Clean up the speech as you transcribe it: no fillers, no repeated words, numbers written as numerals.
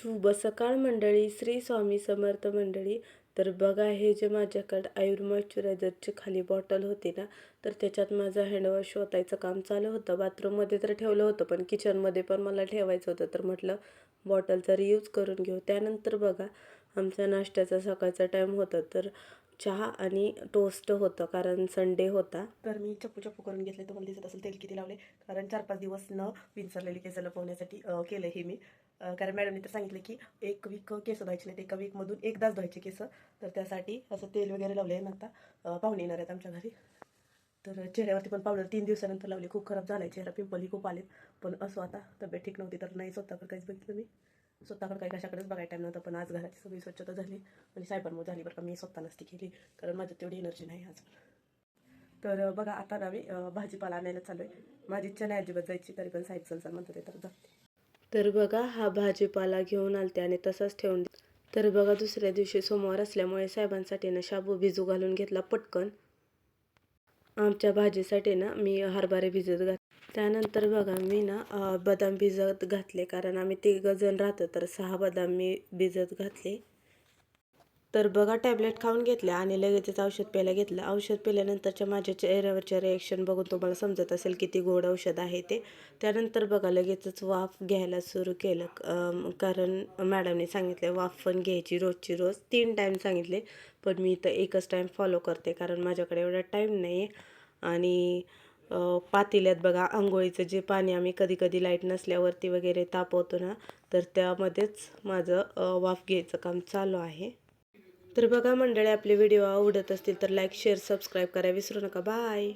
शुभ सकाळ मंडळी, श्री स्वामी समर्थ मंडळी. तर बघा, हे जे माझ्याकडे आयुर मॉइश्चरायझरची खाली बॉटल होती ना, तर त्याच्यात माझं हँडवॉश ओतायचं काम चालू होतं. बाथरूममध्ये तर ठेवलं होतं, पण किचनमध्ये पण मला ठेवायचं होतं, तर म्हटलं बॉटलचा रियूज करून घेऊ. त्यानंतर बघा, आमचा नाश्त्याचा सकाळचा टाईम होता, तर चहा आणि टोस्ट होतं, कारण संडे होता. तर मी चप्पू चप्पू करून घेतले. तुम्हाला दिसत असेल तेल किती लावले, कारण 4-5 दिवस न विंचरलेली केस लपवण्यासाठी केलं हे मी. कारण मॅडमने तर सांगितलं की 1 वीक केस धुवायचे नाहीत, एका वीकमधून एकदाच धुवायचे केस. तर त्यासाठी असं तेल वगैरे लावले आहे. आता पाहुणे येणार आहेत आमच्या घरी, तर चेहऱ्यावरती पण पावडर 3 दिवसानंतर लावली. खूप खराब झाला आहे चेहरा, पिंपलही खूप आलेत. पण असं आता तब्येत ठीक नव्हती, तर नाही स्वतःकडे काहीच बघितलं मी. स्वतःकडे काही कशाकडेच बघायला टाईम नव्हता. पण आज घराची सगळी स्वच्छता झाली आणि साहेबांमुळे झाली बरं का. मी स्वतः नसती केली, कारण माझ्यात तेवढी एनर्जी नाही आज. तर बघा, आता ना मी भाजीपाला आणायला चालू आहे. माझी इच्छा नाही अजिबात जायची, तरी पण साहेब चल म्हणतात, तर जाते. तर बघा, हा भाजीपाला घेऊन आलते आणि तसाच ठेवून तर बघा, दुसऱ्या दिवशी सोमवार असल्यामुळे साहेबांसाठी ना शाबू भिजू घालून घेतला पटकन. आमच्या भाजीसाठी ना मी हरभरे भिजत घातले. त्यानंतर बघा, मी ना बदाम भिजत घातले, कारण आम्ही 3 जण राहतो, तर 6 बदाम मी भिजत घातले. तर बघा, टॅबलेट खाऊन घेतल्या आणि लगेचच औषध प्यायला घेतलं. औषध पिल्यानंतरच्या माझ्या चेहऱ्यावरच्या रिॲक्शन बघून तुम्हाला समजत असेल किती गोड औषध आहे ते. त्यानंतर बघा, लगेचच वाफ घ्यायला सुरू केलं, कारण मॅडमने सांगितले वाफ पण घ्यायची रोजची रोज 3 टाईम सांगितले. पण मी तर एकच टाईम फॉलो करते, कारण माझ्याकडे एवढा टाईम नाही आहे. आणि पातेल्यात बघा, अंघोळीचं जे पाणी आम्ही कधी कधी लाईट नसल्यावरती वगैरे तापवतो ना, तर त्यामध्येच माझं वाफ घ्यायचं काम चालू आहे. तर बघा मंडळी, आपले व्हिडिओ आवडत असतील तर लाईक, शेअर, सबस्क्राईब करायला विसरू नका. बाय.